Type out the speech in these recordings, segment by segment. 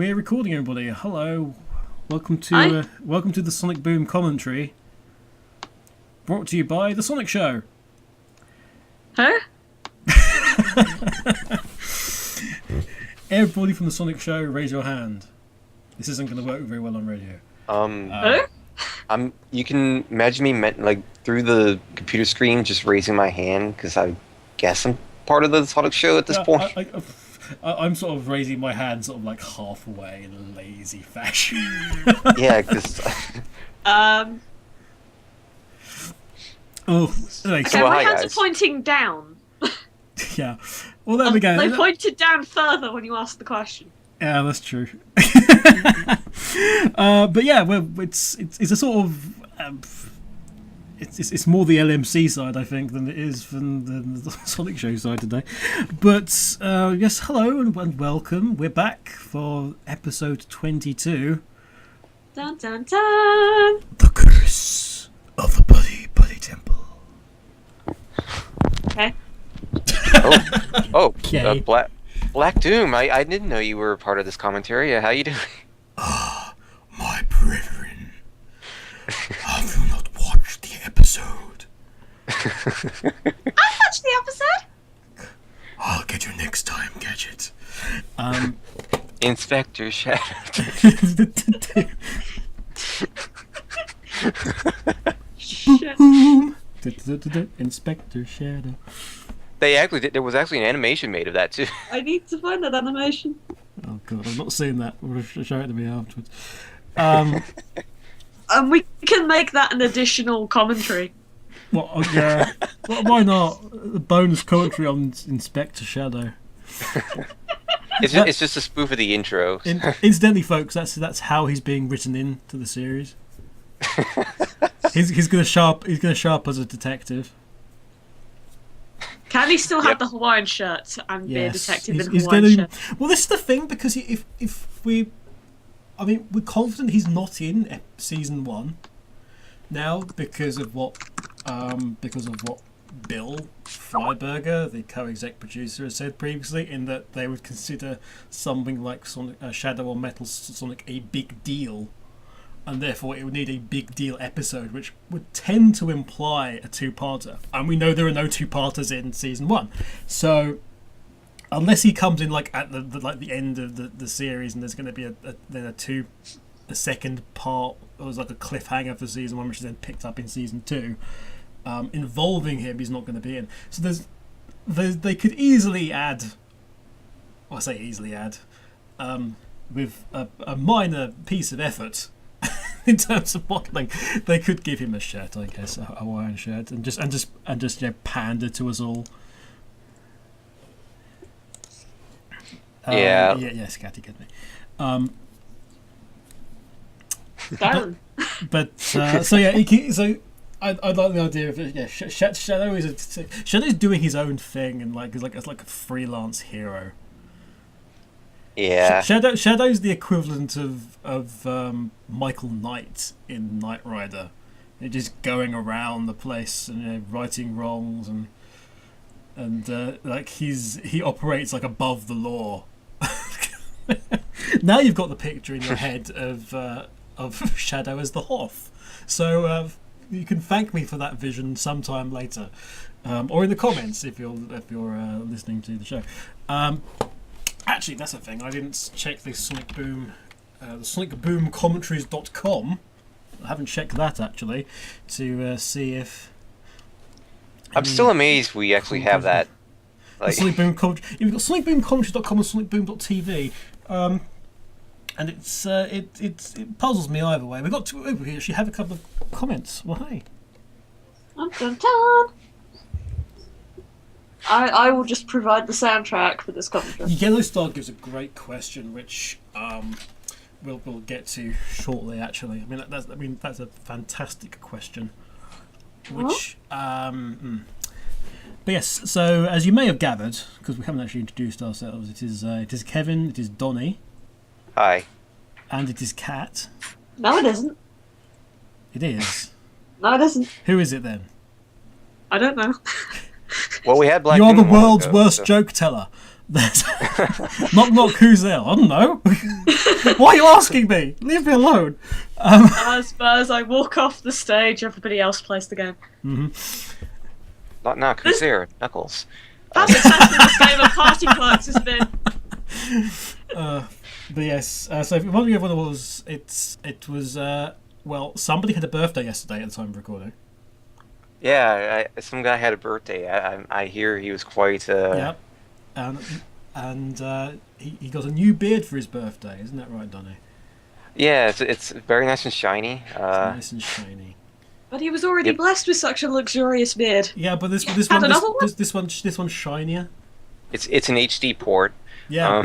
we're recording, everybody. Hello, welcome to the Sonic Boom commentary, brought to you by the Sonic Show. Huh? Everybody from the Sonic Show, raise your hand. This isn't going to work very well on radio. You can imagine me through the computer screen, just raising my hand because I guess I'm part of the Sonic Show at this point. I'm sort of raising my hand, sort of like halfway in a lazy fashion. Yeah, because. Oh, anyway, okay, my hands are pointing down. Yeah. Well, there we go. They pointed down further when you asked the question. Yeah, that's true. But yeah, well, it's a sort of it's more the LMC side, I think, than it is from the Sonic Show side today. But yes, hello and welcome. We're back for episode 22. Dun dun dun. The Curse of the Buddy Temple. Okay. Okay. Black Doom. I didn't know you were a part of this commentary. How you doing? My brethren, have you not watched the episode? I watched the episode. I'll get you next time, Gadget. Inspector Shadow. Boom. Inspector Shadow. There was actually an animation made of that too. I need to find that animation. Oh god, I'm not seeing that. Show it to me afterwards. We can make that an additional commentary. Well, yeah. Well, why not? A bonus commentary on Inspector Shadow. It's just a spoof of the intro. Incidentally, folks, that's how he's being written into the series. He's gonna show up as a detective. Can he still have the Hawaiian shirt and be a detective in he's Hawaiian shirt? Well, this is the thing, because we're confident he's not in season 1 now because of what Bill Freiburger, the co-exec producer, has said previously, in that they would consider something like Sonic, Shadow or Metal Sonic a big deal, and therefore it would need a big deal episode, which would tend to imply a two-parter. And we know there are no two-parters in season 1, so unless he comes in like at the end of the series, and there's going to be a second part, or was like a cliffhanger for season 1, which is then picked up in season 2, involving him, he's not going to be in. So they could easily add, well, I say easily add, with a minor piece of effort. In terms of modelling, they could give him a shirt, I guess, a Hawaiian shirt, and just pander to us all. Yeah. Yes, Catty, get me. But so yeah, so I like the idea of it. Yeah, Shadow's doing his own thing, and is like a freelance hero. Yeah. Shadow's the equivalent of Michael Knight in Knight Rider. You're just going around the place and righting wrongs, and he operates like above the law. Now you've got the picture in your head of Shadow as the Hoff. So you can thank me for that vision sometime later, or in the comments if you're listening to the show. Actually, that's a thing. I didn't check the Sonic Boom, the sonicboomcommentaries.com. I haven't checked that actually to see if. I'm still amazed we actually have that. Sonic Boom Commentary. You've got sonicboomcommentaries.com and sonicboom.tv, and it puzzles me either way. We've got to actually have a couple of comments. Well, hey. Dun, dun, dun. I will just provide the soundtrack for this commentary. Yellow Star gives a great question, which we'll get to shortly. Actually, that's a fantastic question. Which but yes. So as you may have gathered, because we haven't actually introduced ourselves, it is Kevin, it is Donnie. Hi. And it is Kat. No, it isn't. It is. No, it isn't. Who is it then? I don't know. Well, we had Black. You're the world's worst joke teller. There's knock knock. Who's there? I don't know. Why are you asking me? Leave me alone. As I walk off the stage, everybody else plays the game. Knock, who's there? Knuckles. That's exactly the same as Party Clerks has been. But yes, so if you're wondering what it was, it was well, somebody had a birthday yesterday at the time of recording. Yeah, some guy had a birthday. I hear he was quite. Yep, and he got a new beard for his birthday, isn't that right, Donnie? Yeah, it's very nice and shiny. It's nice and shiny. But he was already blessed with such a luxurious beard. Yeah, but this one's shinier. It's an HD port. Yeah.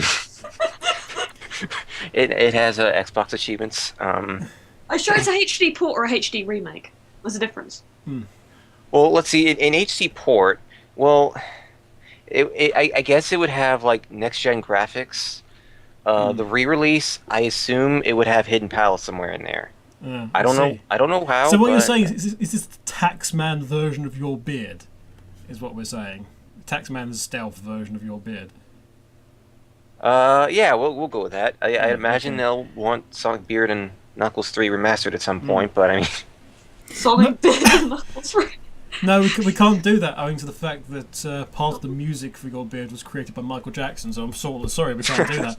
It has Xbox achievements. Are you sure it's a HD port or a HD remake? There's a difference. Well, let's see. In HD port, well, I guess it would have like next gen graphics. The re-release, I assume it would have Hidden Palace somewhere in there. I don't know. I don't know how. So what you're saying is this the Taxman version of your beard? Is what we're saying. Taxman's stealth version of your beard. Yeah, we'll go with that. I imagine they'll want Sonic Beard and Knuckles 3 remastered at some point, but I mean... Sonic Beard and Knuckles 3? No, we can't do that owing to the fact that part of the music for your beard was created by Michael Jackson, so I'm sorry we can't do that.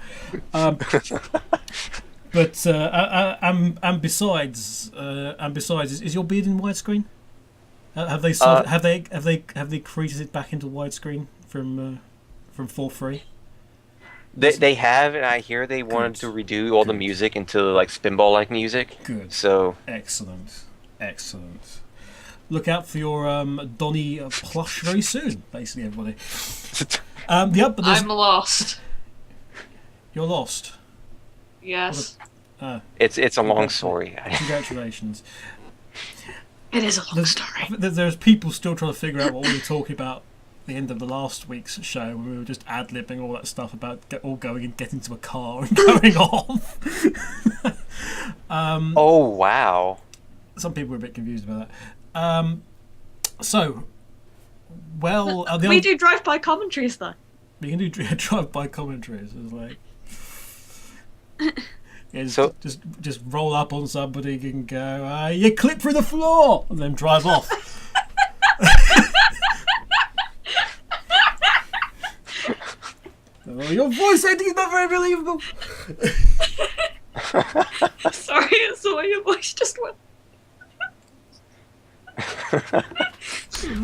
But and besides, is your beard in widescreen? Have they created it back into widescreen from 4.3? They have, and I hear they wanted to redo all the music into like spinball-like music. Good. So excellent. Look out for your Donnie plush very soon. Basically, everybody. But I'm lost. You're lost. Yes. It's a long story. Congratulations. It is a long story. There's people still trying to figure out what we were talking about at the end of the last week's show when we were just ad-libbing all that stuff about all going and getting into a car and going off. Oh, wow. Some people were a bit confused about that. We do drive-by commentaries, though. We can do drive-by commentaries. It's like... Yeah, just roll up on somebody and go, you clip through the floor, and then drive off. Oh, your voice acting is not very believable. Sorry, it's the way your voice just went.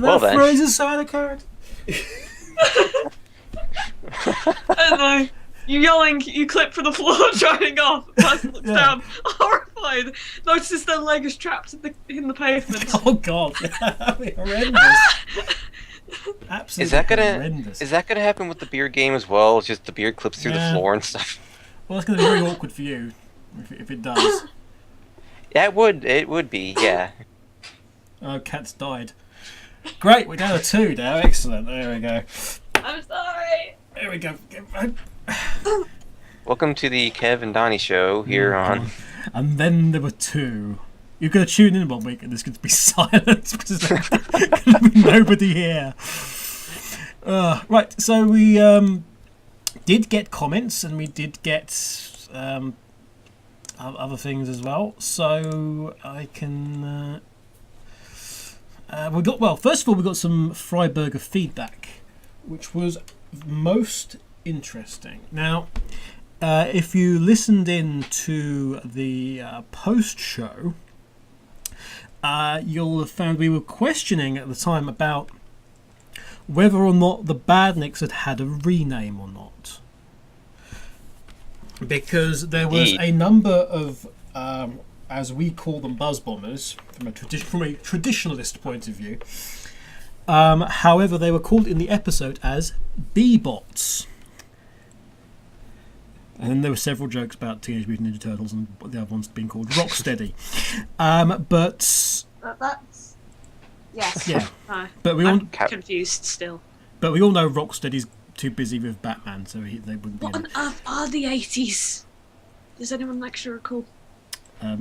That phrase is so out of character. I don't know. You yelling, you clip for the floor, driving off. The person looks down, horrified, notices their leg is trapped in the pavement. Oh god, that'd be horrendous. Absolutely horrendous. Is that gonna happen with the beard game as well? It's just the beard clips through the floor and stuff. Well, it's gonna be very awkward for you if it does. Yeah, it would be, yeah. Oh, Cat's died. Great, we're down to 2 now. Excellent. There we go. I'm sorry. There we go. Welcome to the Kev and Donnie show here on... And then there were 2. You're going to tune in 1 week and there's going to be silence because there's going to be nobody here. Right, so we did get comments and we did get other things as well. So I can... first of all, we got some Freiburger feedback, which was most interesting. Now, if you listened in to the post-show, you'll have found we were questioning at the time about whether or not the Badniks had a rename or not. Because there was a number of, as we call them, buzz bombers, from a traditionalist point of view. However, they were called in the episode as B-bots. And then there were several jokes about Teenage Mutant Ninja Turtles and the other ones being called Rocksteady. That's... Yes. Yeah. No. But I'm confused still. But we all know Rocksteady's too busy with Batman, so they wouldn't be... What on earth are the 80s? Does anyone actually recall?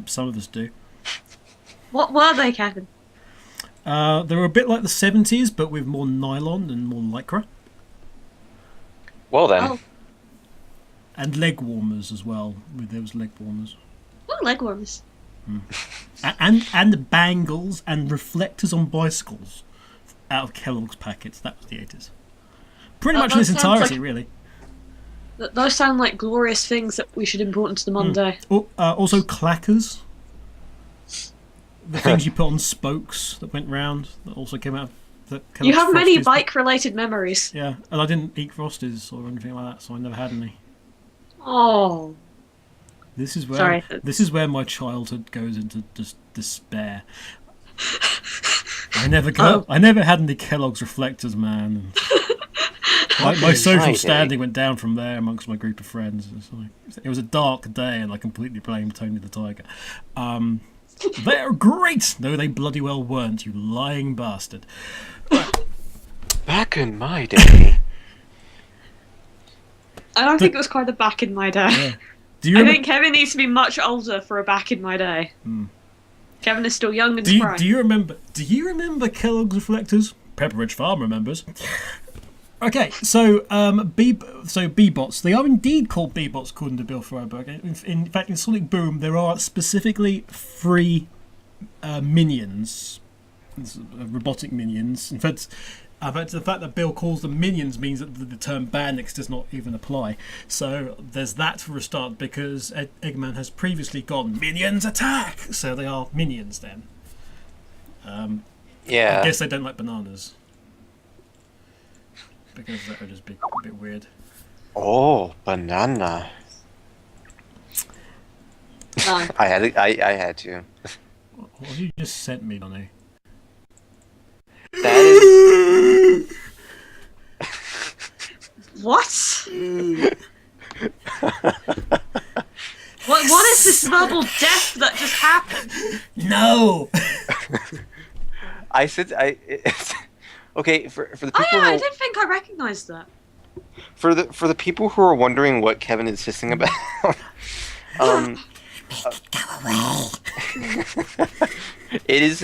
Some of us do. What were they, Kevin? They were a bit like the 70s, but with more nylon and more lycra. Well then. Oh, And leg warmers as well. There was leg warmers. what leg warmers? And bangles and reflectors on bicycles out of Kellogg's packets. That was the 80s. Pretty much in its that sounds entirety, like- really. Those sound like glorious things that we should import into the Monday. Also, clackers. The things you put on spokes that went round that also came out of You have many Frosties. bike-related memories. Yeah, and I didn't eat Frosties or anything like that, so I never had any. Oh, This is where Sorry. this is where my childhood goes into just despair. I never had any Kellogg's reflectors, man. My social Right, standing went down from there amongst my group of friends. It was a dark day, and I completely blamed Tony the Tiger. They're great! No, they bloody well weren't, you lying bastard. Back in my day. I don't think it was quite a back in my day. Yeah. Do you I remember, think Kevin needs to be much older for a back in my day. Kevin is still young and spry. do you remember Kellogg's reflectors? Pepperidge Farm remembers. Okay, so B-bots. They are indeed called B-bots according to Bill Freiburger. In fact, in Sonic Boom, there are specifically 3 minions, robotic minions. In fact, the fact that Bill calls them minions means that the term badniks does not even apply. So there's that for a start, because Eggman has previously gone minions attack. So they are minions then. Yeah. I guess they don't like bananas. Because that would just be a bit weird. Oh, banana. No. I had to. What have you just sent me, Donnie? That is. What? What is this verbal death that just happened? No! I said okay, for the people Oh yeah, I who, did think I recognised that. for the people who are wondering what Kevin is hissing about, it's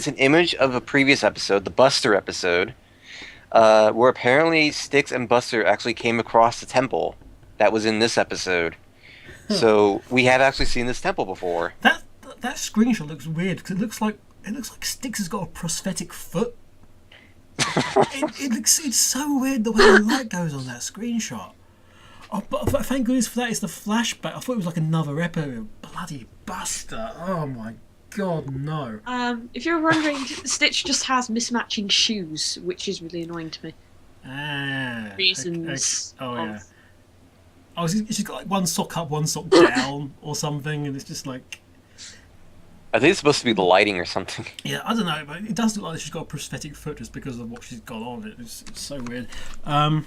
an image of a previous episode, the Buster episode, where apparently Styx and Buster actually came across the temple that was in this episode. So we have actually seen this temple before. That screenshot looks weird because it looks like Styx has got a prosthetic foot. It's so weird the way the light goes on that screenshot. Oh, but thank goodness for that. It's the flashback. I thought it was like another episode. Bloody Buster! Oh my god, no. If you're wondering, Stitch just has mismatching shoes, which is really annoying to me. Reasons. Oh yeah. Oh, she's got like one sock up, one sock down, or something, and it's just like. I think it's supposed to be the lighting or something. Yeah, I don't know, but it does look like she's got a prosthetic foot just because of what she's got on it. It's so weird. And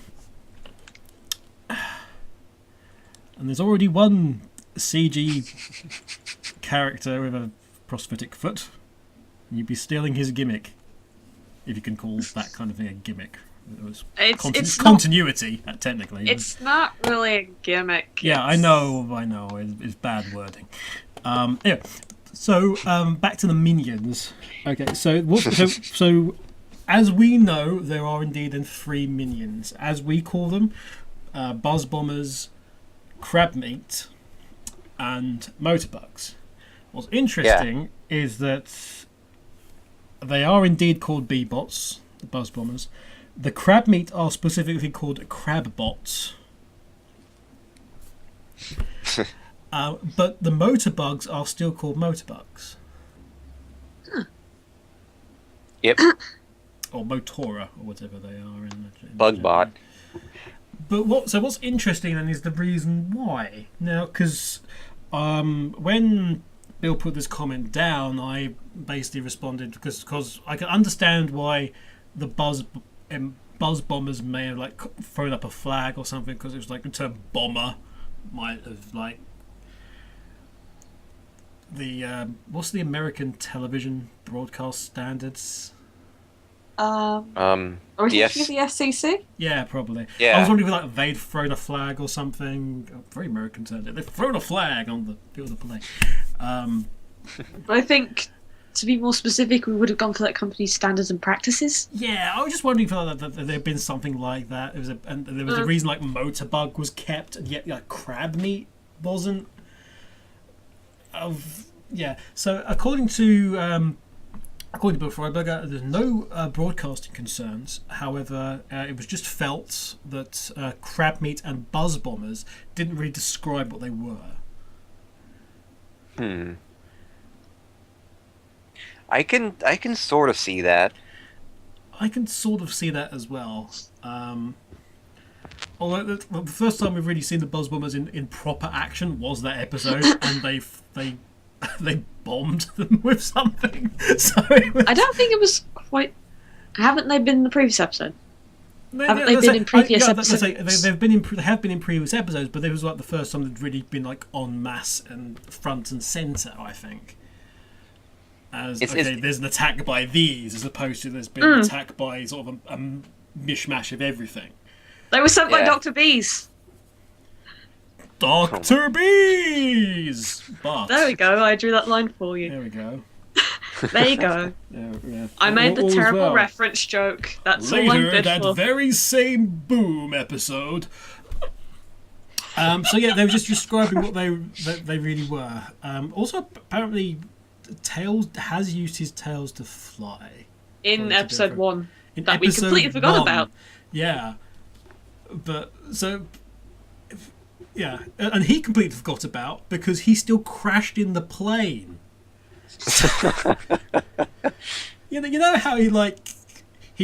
there's already one CG character with a prosthetic foot. You'd be stealing his gimmick, if you can call that kind of thing a gimmick. It was It's continuity, technically. It's not really a gimmick. Yeah, I know. It's bad wording. Anyway, so back to the minions. Okay, so as we know, there are indeed 3 minions, as we call them: buzz bombers, crabmeat, and motorbugs. What's interesting is that they are indeed called B-bots, the buzz bombers. The crabmeat are specifically called crabbots. But the motorbugs are still called motorbugs. Yep. Or Motora, or whatever they are. In Bugbot. But what's interesting then is the reason why. Now, because when Bill put this comment down, I basically responded because I can understand why the buzz bombers may have like thrown up a flag or something, because it was like the term bomber might have like the what's the American television broadcast standards? Or is Yes. it the FCC? Yeah, probably. Yeah. I was wondering if like they'd thrown a flag or something. Very American term. They've thrown a flag on the field of play. I think to be more specific, we would have gone for that company's standards and practices. Yeah, I was just wondering if that there had been something like that. And there was a reason like Motorbug was kept, and yet like crab meat wasn't. So according to Bill Freiburger, there's no broadcasting concerns. However, it was just felt that crab meat and buzz bombers didn't really describe what they were. I can sort of see that. I can sort of see that as well. Although the first time we've really seen the buzz bombers in proper action was that episode, and they bombed them with something. So I don't think it was quite. Haven't they been in the previous episode? Haven't they been in previous episodes? They have been in previous episodes, but it was like the first time they'd really been like en masse and front and center. I think. There's an attack by these, as opposed to there's been an attack by sort of a mishmash of everything. They were sent by Dr. Bees. Dr. Bees! But there we go, I drew that line for you. There we go. There you go. Yeah. I made the terrible reference joke. That's all I'm Later, good that for. very same Boom episode. So yeah, they were just describing what they really were. Also, apparently, Tails has used his tails to fly. In episode 1. That we episode completely forgot 1. about. Yeah. But, so... Yeah, and he completely forgot about because he still crashed in the plane. You know how he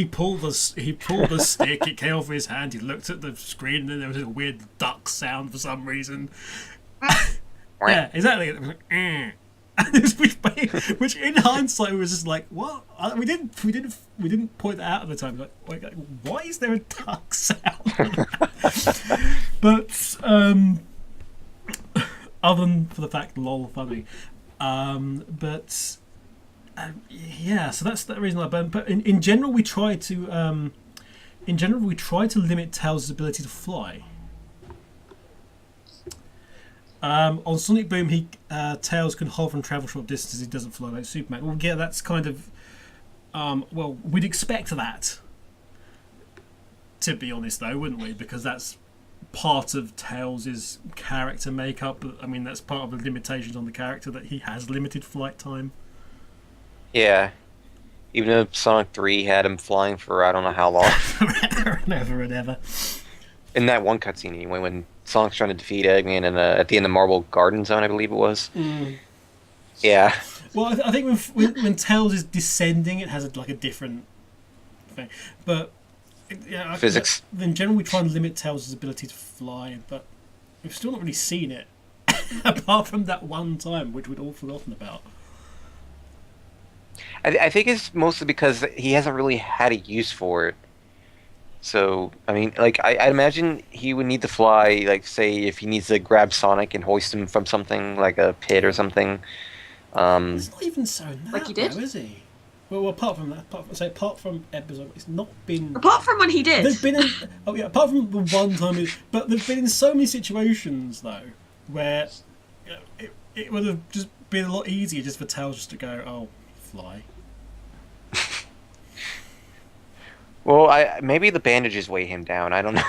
pulled the stick, it came off his hand, he looked at the screen, and then there was a weird duck sound for some reason. Yeah, exactly. Which in hindsight was just like, what? We didn't point that out at the time. Like, why is there a duck sound? But other than for the fact, lol, funny. Yeah, so that's the reason I burned. But in general, we try to limit Tails' ability to fly. On Sonic Boom, Tails can hover and travel short distances. He doesn't fly like Superman. Well, yeah, that's kind of we'd expect that. To be honest, though, wouldn't we? Because that's part of Tails' character makeup. I mean, that's part of the limitations on the character, that he has limited flight time. Yeah. Even though Sonic 3 had him flying for I don't know how long. Never and ever. In that one cutscene, anyway, when Sonic's trying to defeat Eggman and at the end of Marble Garden Zone, I believe it was. Yeah. Well, I think when Tails is descending, it has a different thing. But yeah, physics. In general, we try and limit Tails' ability to fly, but we've still not really seen it, apart from that one time, which we'd all forgotten about. I think it's mostly because he hasn't really had a use for it. So, I mean, I'd imagine he would need to fly, say, if he needs to grab Sonic and hoist him from something, like a pit or something. It's not even so now, like he did? though, is he? Well, apart from that, apart from episode, it's not been... Apart from when he did. There's been apart from the one time, but they've been in so many situations, though, where it would have just been a lot easier just for Tails just to go, oh, fly. Well, maybe the bandages weigh him down. I don't know.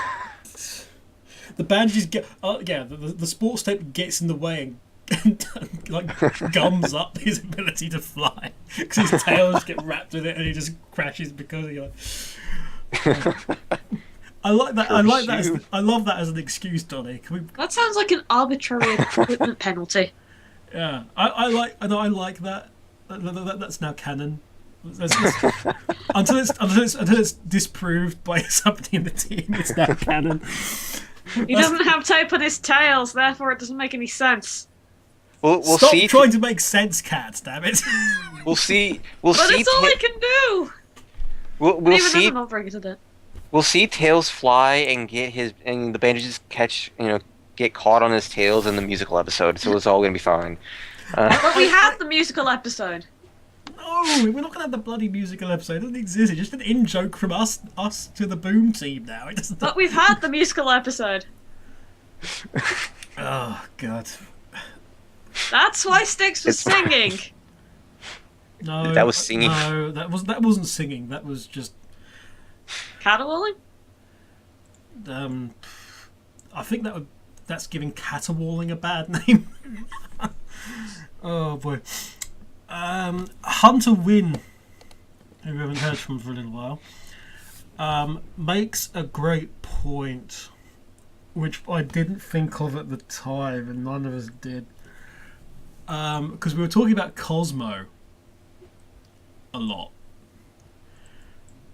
The bandages get... the sports tape gets in the way and gums up his ability to fly. Because his tail just gets wrapped in it and he just crashes because he... I like that. I love that as an excuse, Donnie. That sounds like an arbitrary equipment penalty. Yeah, I like that. That's now canon. Until it's disproved by somebody in the team, it's now canon. He doesn't have tape on his tails, therefore it doesn't make any sense. We'll Stop see. trying to make sense, Cat. Damn it. We'll see. But it's all I can do. We'll see. I'm not very good at it. We'll see Tails fly and the bandages get caught on his tails in the musical episode. So it's all gonna be fine. But we had the musical episode. No, we're not going to have the bloody musical episode. It doesn't exist. It's just an in-joke from us to the Boom team now. It doesn't... But we've had the musical episode. Oh, God. That's why Styx was singing. No, That was singing. No, that wasn't singing. That was just. Caterwauling? I think that's giving caterwauling a bad name. Oh boy. Hunter Wynn, who we haven't heard from for a little while, makes a great point, which I didn't think of at the time, and none of us did. Because we were talking about Cosmo a lot.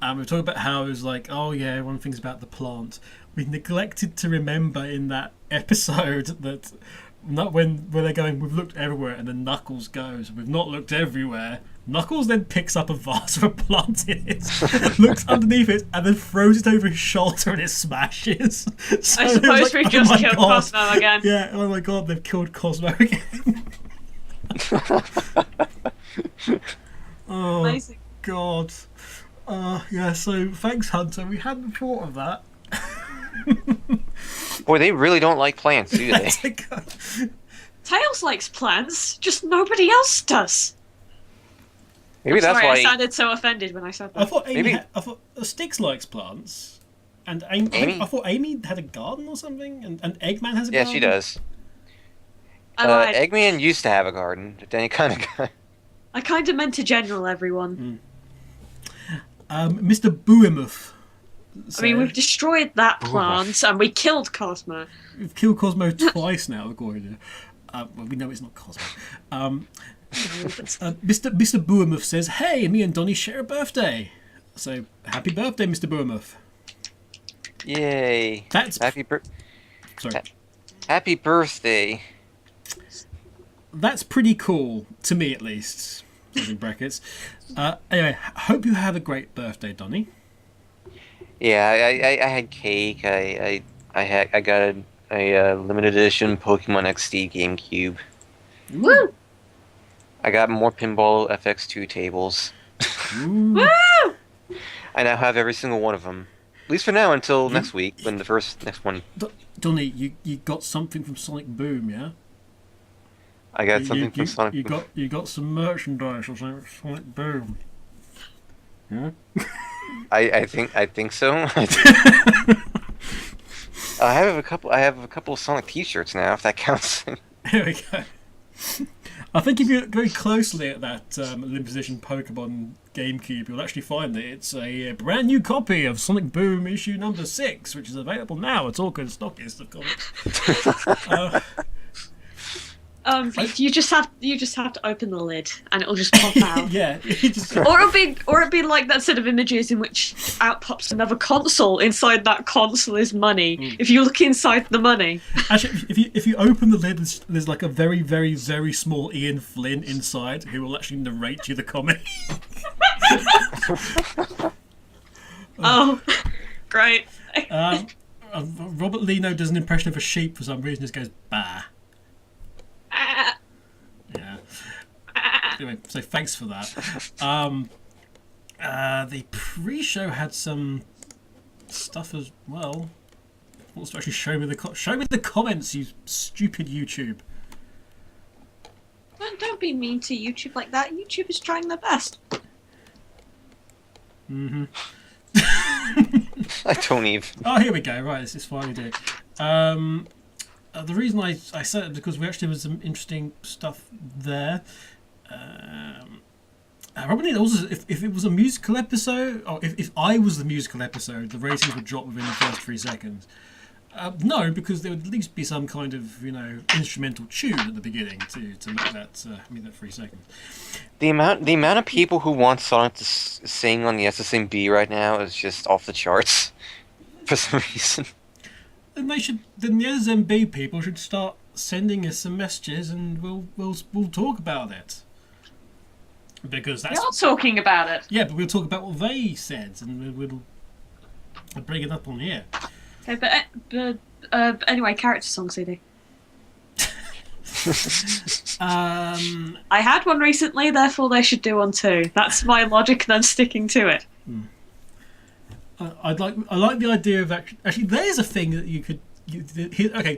And we were talking about how it was like, oh yeah, everyone thinks about the plant. We neglected to remember in that episode that not when they're going, we've looked everywhere, and then Knuckles goes, we've not looked everywhere. Knuckles then picks up a vase with a plant in it, looks underneath it, and then throws it over his shoulder and it smashes. So I suppose we just killed God. Cosmo again. Yeah, oh my god, they've killed Cosmo again. Oh Amazing. god. Yeah, so thanks, Hunter. We hadn't thought of that. Boy, they really don't like plants, do they? Tails likes plants, just nobody else does. Maybe that's Sorry, why. I sounded so offended when I said that. I thought Maybe- I thought Styx likes plants, and Amy. I thought Amy had a garden or something, and Eggman has a Yeah, garden. she does. I lied. Eggman used to have a garden, but then he kind of got. I kind of meant to general everyone. Mr. Booemuth. I mean, we've destroyed that plant and we killed Cosmo. We've killed Cosmo twice now, according to. Well, we know it's not Cosmo. Mr. Booemuth says, "Hey, me and Donnie share a birthday. So happy birthday, Mr. Booemuth." Yay! That's sorry. Happy birthday. That's pretty cool to me, at least. In brackets. Anyway, hope you have a great birthday, Donnie. Yeah, I had cake. I got a limited edition Pokemon XD GameCube. Woo! I got more Pinball FX2 tables. Ooh. Woo! I now have every single one of them. At least for now, until next week, when the next one. Donnie, you got something from Sonic Boom, yeah? I got something from Sonic. You got some merchandise or something from Sonic Boom. Yeah? I think so. I have a couple of Sonic T-shirts now, if that counts. Here we go. I think if you look very closely at that limited edition Pokemon GameCube, you'll actually find that it's a brand new copy of Sonic Boom issue number 6, which is available now at all good stockists of comics. You just have to open the lid and it'll just pop out. Yeah, Or it'll be like that set of images in which out pops another console. Inside that console is money. If you look inside the money. Actually, if you open the lid, there's like a very, very, very small Ian Flynn inside who will actually narrate you the comic. Oh, great. Robert Leno does an impression of a sheep for some reason. Just goes bah. Yeah. Anyway, so thanks for that. The pre-show had some stuff as well. Wants to actually show me the comments, you stupid YouTube. Don't be mean to YouTube like that. YouTube is trying their best. Mm-hmm. I don't even. Oh, here we go. Right, this is finally do. The reason I said it because we actually had some interesting stuff there. Probably also, if it was a musical episode, or if I was the musical episode, the ratings would drop within the first 3 seconds. No, because there would at least be some kind of instrumental tune at the beginning to make that 3 seconds. The amount of people who want Sonic to sing on the SSMB right now is just off the charts for some reason. Then the SMB people should start sending us some messages, and we'll talk about it. Because that's You're talking about it. yeah, but we'll talk about what they said, and we'll bring it up on here. Okay, but anyway, character song CD. I had one recently, therefore they should do one too. That's my logic, and I'm sticking to it. I like the idea of actually there's a thing that you could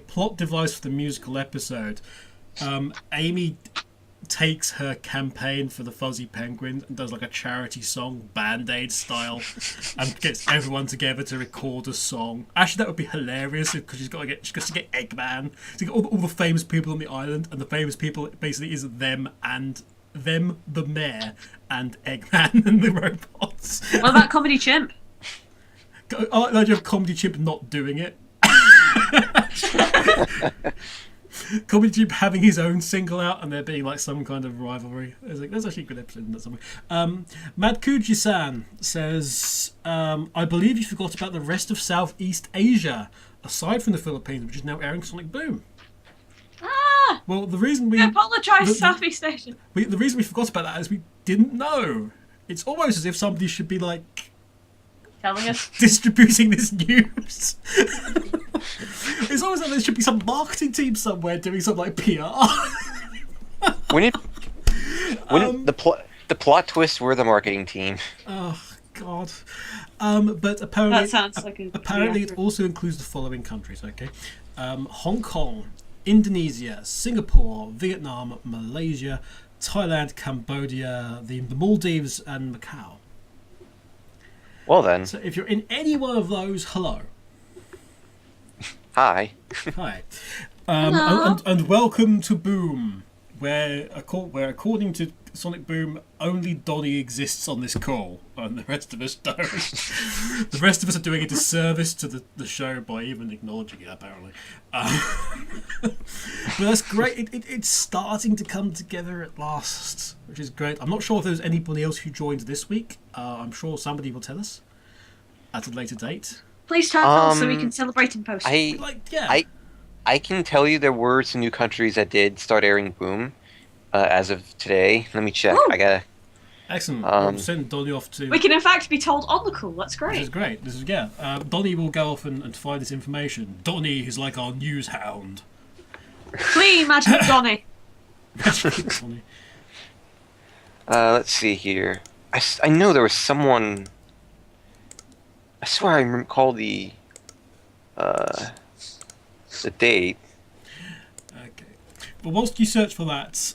plot device for the musical episode. Amy takes her campaign for the Fuzzy Penguin and does like a charity song, Band-Aid style, and gets everyone together to record a song. Actually, that would be hilarious because she's got to get Eggman. So you got all the famous people on the island, and the famous people basically is them, the mayor, and Eggman and the robots. What about Comedy Chimp? I like the idea of Comedy Chimp not doing it. Comedy Chimp having his own single out and there being like some kind of rivalry. There's actually a good episode in that somewhere. Mad Kuji-san says, I believe you forgot about the rest of Southeast Asia, aside from the Philippines, which is now airing Sonic Boom. Ah! Well, the reason we... I apologise, Southeast Asia. The reason we forgot about that is we didn't know. It's almost as if somebody should be like... Telling us. Distributing this news. It's almost like there should be some marketing team somewhere doing some like PR. When the plot twists were the marketing team. Oh God! But apparently, That sounds like apparently it also includes the following countries. Okay, Hong Kong, Indonesia, Singapore, Vietnam, Malaysia, Thailand, Cambodia, the Maldives, and Macau. Well then. So if you're in any one of those, hello. Hi. Hi. Hello. And welcome to Boom, where according to Sonic Boom, only Donnie exists on this call, and the rest of us don't. The rest of us are doing a disservice to the show by even acknowledging it, apparently. But that's great. It's starting to come together at last, which is great. I'm not sure if there's anybody else who joined this week. I'm sure somebody will tell us at a later date. Please tell us so we can celebrate in post. I can tell you there were some new countries that did start airing Boom as of today. Let me check. Ooh. I gotta. Excellent. We'll send Donnie off to... We can in fact be told on the call. That's This is great. great. Donnie will go off and find this information. Donnie is like our news hound. Please, Magic Donnie. Donnie. Let's see here. I know there was someone. I swear I recall the date. Okay. But whilst you search for that,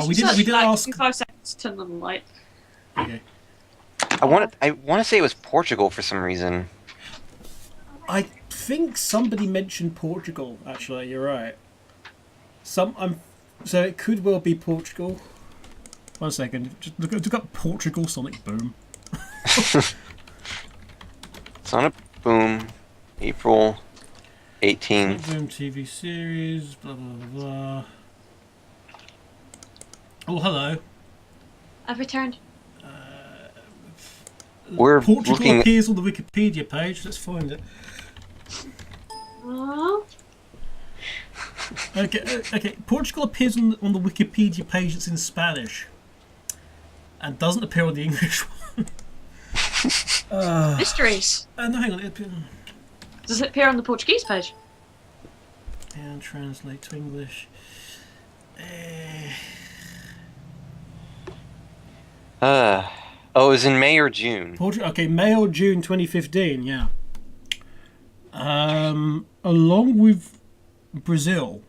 we did ask. 5 seconds to turn on the light. Okay. I want to say it was Portugal for some reason. I think somebody mentioned Portugal. Actually, you're right. So it could well be Portugal. 1 second. Just look up Portugal Sonic Boom. Sonic Boom, April 18th. Boom TV series. Blah blah blah blah. Oh, hello. I've returned. We're Portugal looking. appears on the Wikipedia page. Let's find it. Oh. Okay. Portugal appears on the Wikipedia page that's in Spanish, and doesn't appear on the English one. Mysteries. No, hang on. Does it appear on the Portuguese page? And translate to English. Oh, it was in May or June. Okay, May or June 2015. Yeah. Along with Brazil.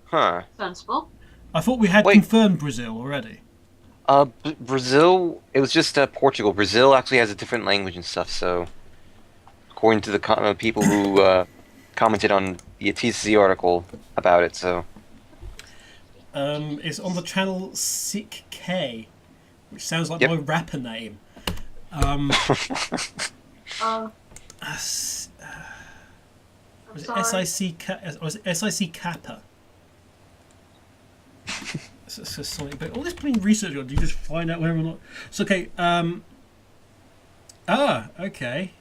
Huh. Sensible. I thought we had Wait. confirmed Brazil already. Brazil. It was just Portugal. Brazil actually has a different language and stuff. So, according to the people who commented on the TCC article about it, so. It's on the channel Sick K, which sounds like Yep. my rapper name. Was it SIC Kappa? So Sonic, but all this being research on, do you just find out whether or not? So okay. Okay.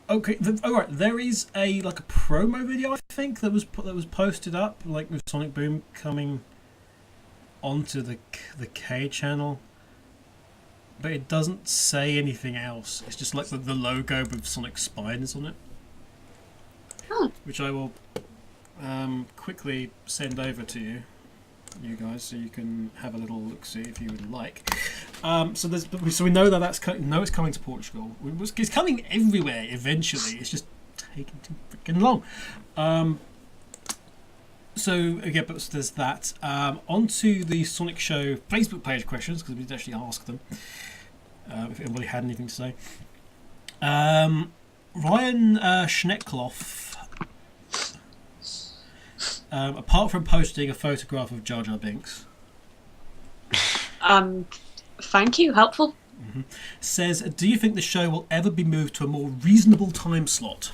Okay. All right. There is a promo video, I think, that was posted up, like with Sonic Boom coming onto the K channel, but it doesn't say anything else. It's just like the logo with Sonic spines on it, Oh. which I will quickly send over to you. you guys, so you can have a little look see if you would like. So we know that it's coming to Portugal. It's coming everywhere eventually. It's just taking too freaking long. So again, but there's that. Onto the Sonic Show Facebook page questions, because we did actually ask them if anybody had anything to say. Ryan Schneckloff, apart from posting a photograph of Jar Jar Binks, thank you, helpful. says, do you think the show will ever be moved to a more reasonable time slot?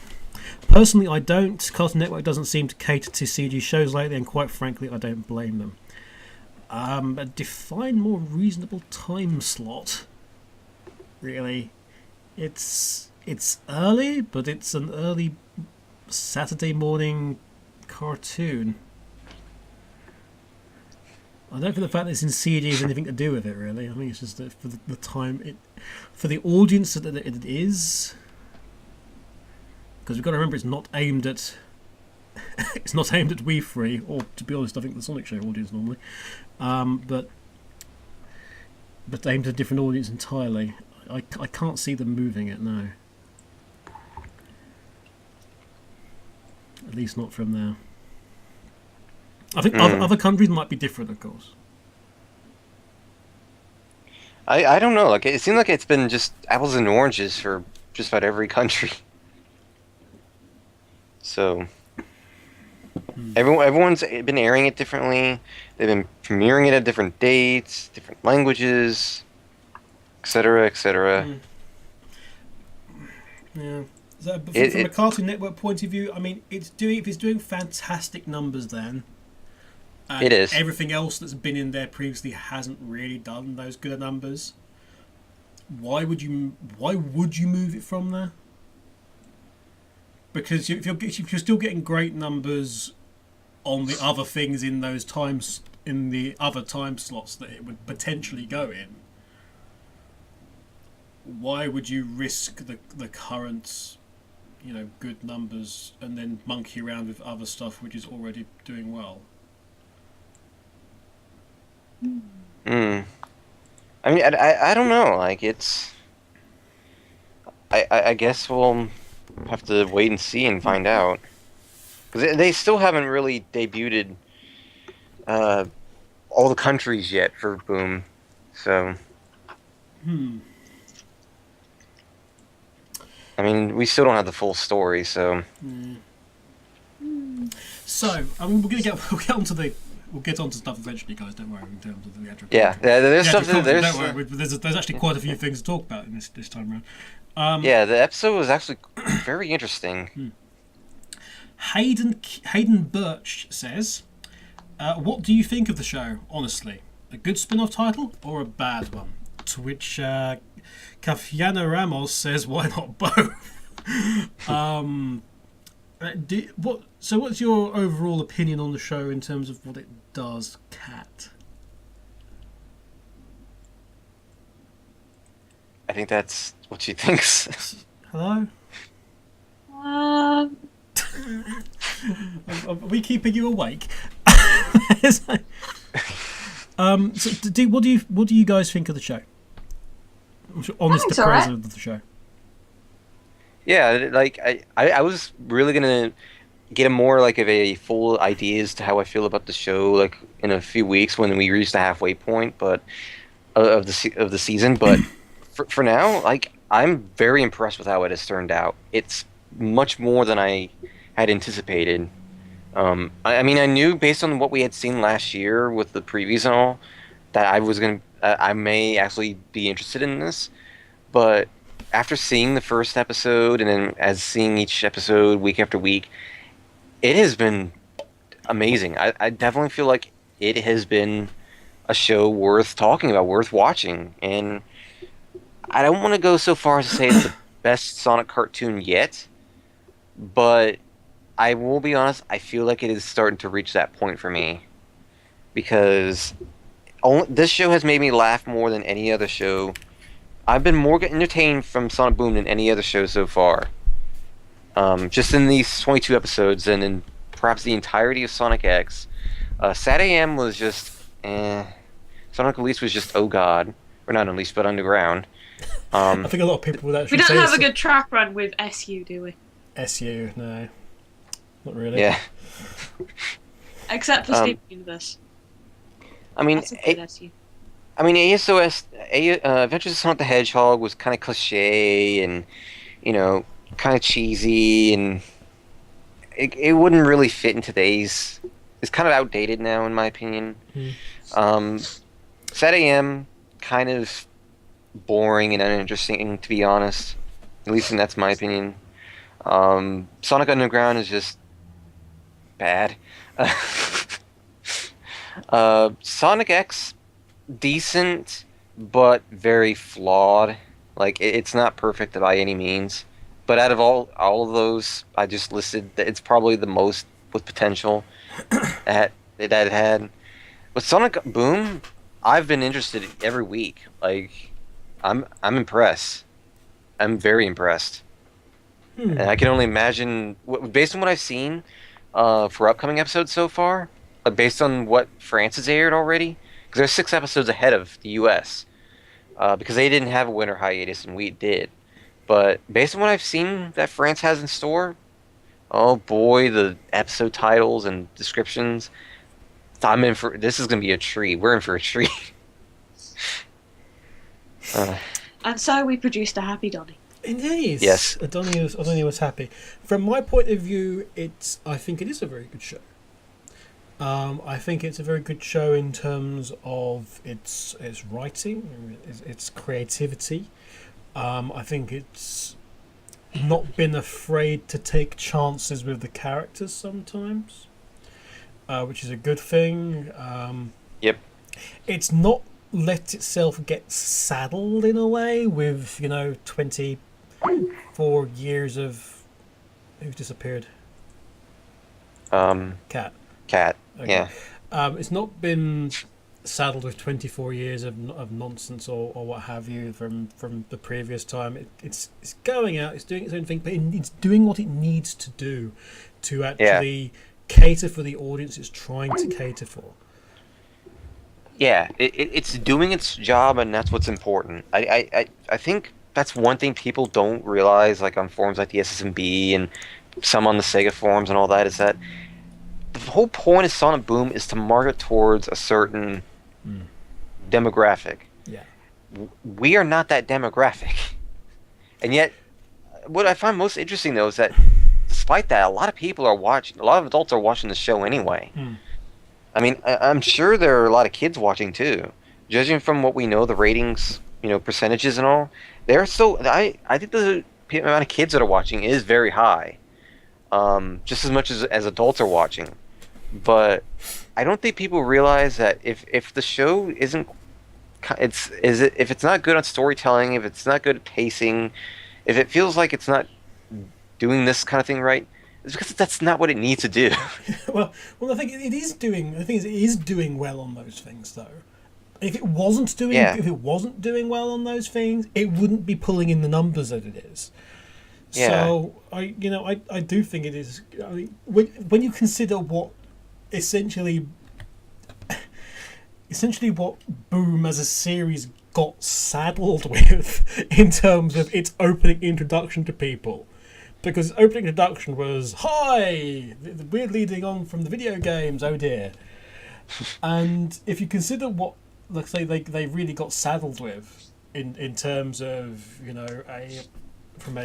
Personally, I don't. Cartoon Network doesn't seem to cater to CG shows lately, and quite frankly, I don't blame them. Define more reasonable time slot. Really, it's early, but it's an early Saturday morning cartoon. I don't think the fact that it's in CG has anything to do with it, really. I think it's just that for the time, for the audience that it is. Because we've got to remember, it's not aimed at We Free, or to be honest, I think the Sonic Show audience normally, but aimed at a different audience entirely. I can't see them moving it now. At least not from there. I think other countries might be different, of course. I don't know. Like, it seems like it's been just apples and oranges for just about every country. So everyone's been airing it differently. They've been premiering it at different dates, different languages, etc., etc. Yeah. So, from a Cartoon Network point of view, I mean, if it's doing fantastic numbers, then and it is. Everything else that's been in there previously hasn't really done those good numbers. Why would you move it from there? Because if you're still getting great numbers on the other things in those times, in the other time slots that it would potentially go in, why would you risk the current, good numbers and then monkey around with other stuff which is already doing well? I mean, I don't know. Like, it's. I guess we'll have to wait and see and find out, because they still haven't really debuted all the countries yet for Boom, so. I mean, we still don't have the full story, so. So, I mean, we'll get onto stuff eventually, guys. Don't worry. In terms of the actual. Yeah, there's stuff. Don't worry. There's actually quite a few things to talk about in this time around. Yeah, the episode was actually very interesting. Hayden Birch says, what do you think of the show, honestly? A good spin-off title or a bad one? To which Kafiana Ramos says, why not both? What's your overall opinion on the show in terms of what it does, Kat? I think that's what she thinks. Hello? Are we keeping you awake? So, what do you guys think of the show? Honest appraisal of the show. Yeah, like I was really gonna get a more like of a full idea as to how I feel about the show, like in a few weeks when we reach the halfway point, but of the season. But for now, like, I'm very impressed with how it has turned out. It's much more than I had anticipated. I mean, I knew based on what we had seen last year with the previews and all that I may actually be interested in this, but after seeing the first episode and then as seeing each episode week after week, it has been amazing. I definitely feel like it has been a show worth talking about, worth watching, and I don't want to go so far as to say it's the best Sonic cartoon yet, but I will be honest, I feel like it is starting to reach that point for me, because this show has made me laugh more than any other show. I've been more entertained from Sonic Boom than any other show so far. Just in these 22 episodes and in perhaps the entirety of Sonic X. Sad AM was just Sonic Unleashed was just oh god, or not Unleashed, but Underground. I think a lot of people would actually We don't say have a good track run with SU, do we? SU, no, not really. Yeah. Except for Steven Universe. I mean, That's a good SU. ASOS, Adventures of Sonic the Hedgehog was kind of cliche and, kind of cheesy, and it wouldn't really fit in today's. It's kind of outdated now, in my opinion. Sad AM, kind of boring and uninteresting, to be honest. At least that's my opinion. Sonic Underground is just bad. Sonic X, decent, but very flawed. Like, it's not perfect by any means. But out of all of those, I just listed, it's probably the most with potential that it had. With Sonic Boom, I've been interested every week. Like, I'm impressed. I'm very impressed. And I can only imagine, based on what I've seen for upcoming episodes so far, based on what France has aired already, because they're 6 episodes ahead of the US, because they didn't have a winter hiatus and we did. But based on what I've seen that France has in store, oh boy, the episode titles and descriptions, I'm in for, this is going to be a treat. We're in for a treat. And so we produced a happy Donnie. Indeed. Yes. Donnie was happy. From my point of view, I think it is a very good show. I think it's a very good show in terms of its writing, its creativity. I think it's not been afraid to take chances with the characters sometimes, which is a good thing. Yep. It's not let itself get saddled in a way with 24 years of who's disappeared. Cat. Okay. Yeah. Yeah. It's not been saddled with 24 years of nonsense or what have you from the previous time. It's going out, it's doing its own thing, but it's doing what it needs to do to actually cater for the audience it's trying to cater for. Yeah, it's doing its job, and that's what's important. I think that's one thing people don't realize, like on forums like the SSMB and some on the Sega forums and all that, is that the whole point of Sonic Boom is to market towards a certain demographic. Yeah. We are not that demographic. And yet, what I find most interesting, though, is that despite that, a lot of adults are watching the show anyway. I mean, I'm sure there are a lot of kids watching, too. Judging from what we know, the ratings, percentages and all, they're still, I think the amount of kids that are watching is very high. Just as much as adults are watching. But I don't think people realize that if the show isn't, if it's not good on storytelling, if it's not good at pacing, if it feels like it's not doing this kind of thing right, it's because that's not what it needs to do. well, I think it is doing. The thing is, it is doing well on those things, though. If it wasn't doing well on those things, it wouldn't be pulling in the numbers that it is. Yeah. So I do think it is. I mean, when you consider what essentially what Boom as a series got saddled with in terms of its opening introduction to people. Because opening introduction was, hi, we're leading on from the video games, oh dear. And if you consider what, let's say, they really got saddled with in terms of, from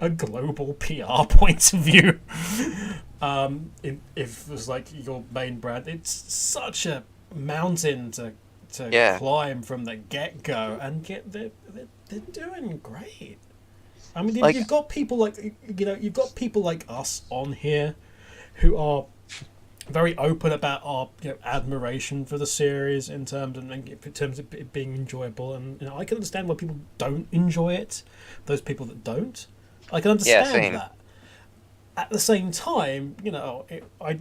a global PR point of view, if it was like your main brand, it's such a mountain to climb from the get-go, and they're doing great. I mean, you've got people like us on here who are very open about our admiration for the series in terms of it being enjoyable, and I can understand why people don't enjoy it. Those people that don't, I can understand that. At the same time, I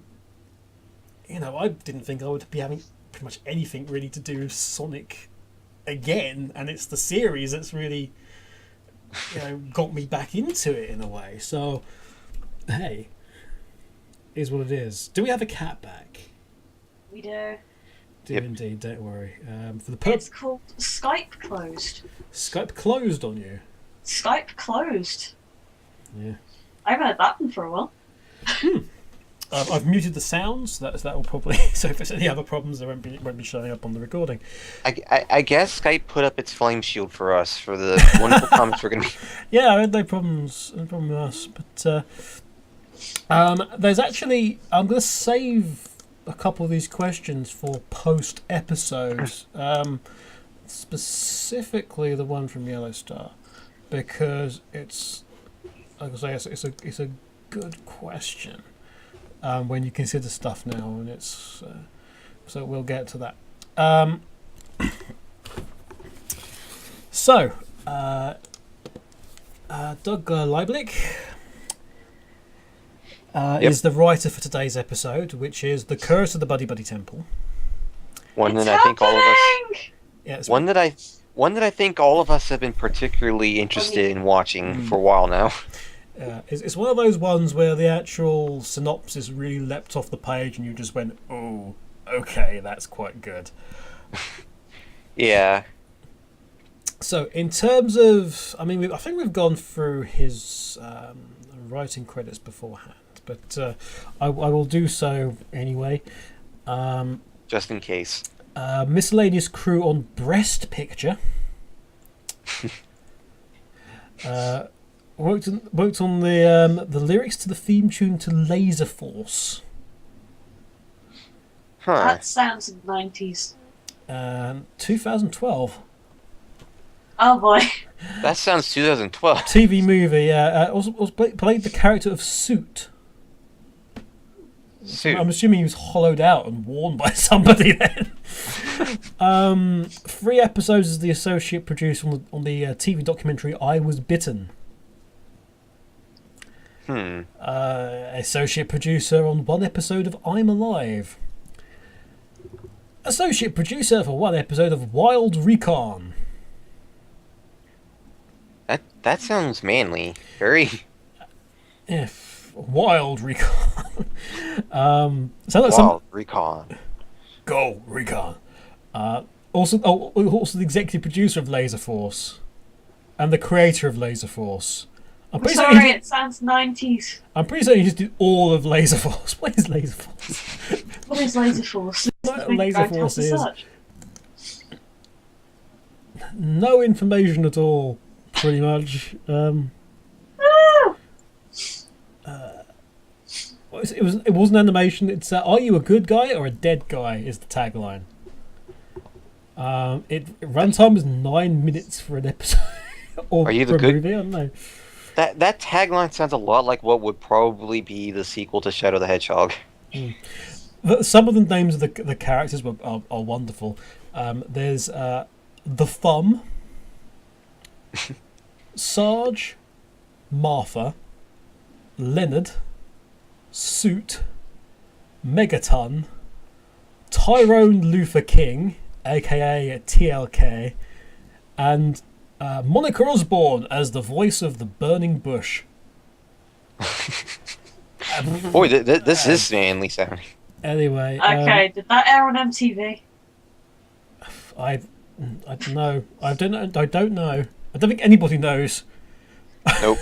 didn't think I would be having pretty much anything really to do with Sonic again, and it's the series that's really got me back into it in a way. So, hey, is what it is. Do we have a cat back? We do. Do Yep. indeed, don't worry. For the It's called Skype closed. Skype closed on you. Skype closed. Yeah. I haven't had that one for a while. I've muted the sounds. That will probably. So if there's any other problems, they won't be showing up on the recording. I guess Skype put up its flame shield for us for the wonderful comments we're going to be. Yeah, I had no problems. No problem with us. But there's actually. I'm going to save a couple of these questions for post episodes. Specifically the one from Yellow Star, because it's. Like I say, it's a good question. When you consider stuff now, and it's so we'll get to that. Doug Lieblich is the writer for today's episode, which is The Curse of the Buddy Buddy Temple. One It's that I think all of us. happening! Yeah, it's One that I think all of us have been particularly interested in watching for a while now. it's one of those ones where the actual synopsis really leapt off the page, and you just went, "Oh, okay, that's quite good." Yeah. So, in terms of, I mean, I think we've gone through his writing credits beforehand, but I will do so anyway. Just in case. Miscellaneous crew on Breast Picture. Worked on the lyrics to the theme tune to Laser Force. Huh. That sounds 90s. 2012 Oh boy. That sounds 2012. TV movie. Also played the character of Suit. Suit. I'm assuming he was hollowed out and worn by somebody then. 3 episodes as the associate producer on the TV documentary I Was Bitten. Associate producer on 1 episode of I'm Alive. Associate producer for 1 episode of Wild Recon. That sounds manly. Very. Wild Recon. Sounds like Wild Recon. Go Recon. Also the executive producer of Laser Force, and the creator of Laser Force. I'm sorry, it sounds 90s. I'm pretty certain he just did all of Laser Force. What is Laser Force? What is Laser Force? Laser Force is no information at all, pretty much. It wasn't animation. It's are you a good guy or a dead guy? Is the tagline. Runtime is 9 minutes for an episode. Or Are you the for a good? movie? I don't know. That tagline sounds a lot like what would probably be the sequel to Shadow the Hedgehog. Some of the names of the characters are wonderful. There's the Thumb, Sarge, Martha, Leonard, Suit, Megaton, Tyrone Luther King, aka TLK, and Monica Osborne as the voice of the burning bush. Boy, this is manly sounding. Anyway. Okay, did that air on MTV? I don't know. I don't know. I don't know. I don't think anybody knows. Nope.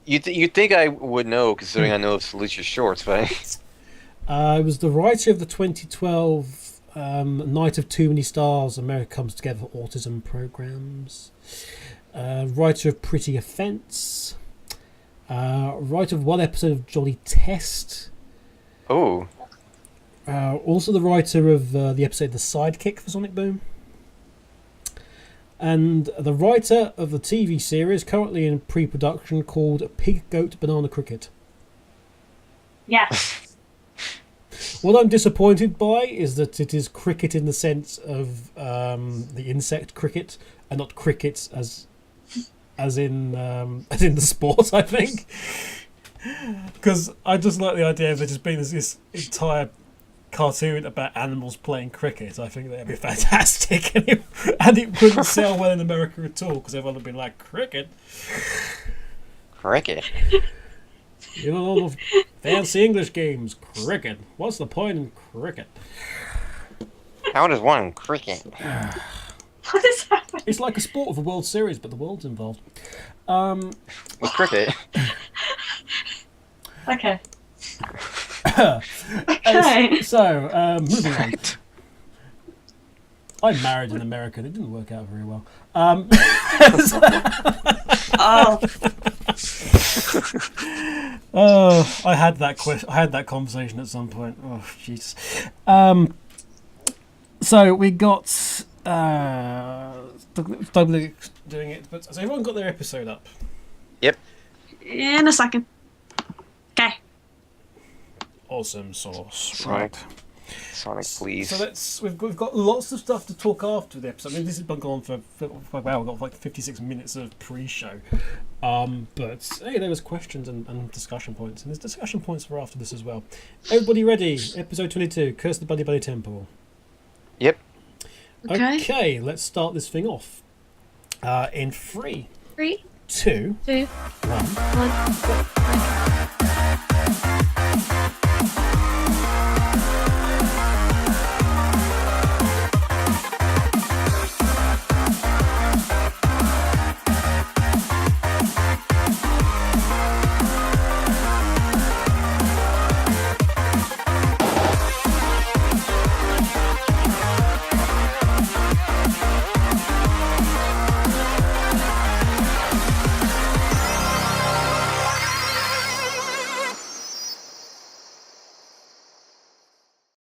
You'd think I would know, considering I know of Salute Your Shorts, but I was the writer of the 2012 Night of Too Many Stars, America Comes Together for Autism programs. Writer of Pretty Offence. Writer of 1 episode of Jolly Test. oh, Also the writer of the episode The Sidekick for Sonic Boom. And the writer of the TV series currently in pre-production called Pig Goat Banana Cricket. Yes. What I'm disappointed by is that it is cricket in the sense of the insect cricket, and not cricket as in the sport. I think, because I just like the idea of there just being this entire cartoon about animals playing cricket. I think that'd be fantastic, and it wouldn't sell well in America at all because everyone would be like cricket. cricket. You know, all the fancy English games. Cricket. What's the point in cricket? How does one cricket? What is happening? It's like a sport with a World Series, but the world's involved. With cricket. Okay. Okay. So, moving on. I married in America. It didn't work out very well. Oh. I had that conversation at some point. Oh, jeez. So we got doubly doing it, but has everyone got their episode up? Yep. In a second. Okay. Awesome sauce. Sonic. Right. Sonic, please. So we've got lots of stuff to talk after the episode. I mean, this has been going on for wow, we've got like 56 minutes of pre-show. But hey, there was questions and discussion points, and there's discussion points for after this as well. Everybody ready? Episode 22, Curse the Buddy Buddy Temple. Yep. Okay, let's start this thing off. In 3, 3, 2, 2, 1. 1.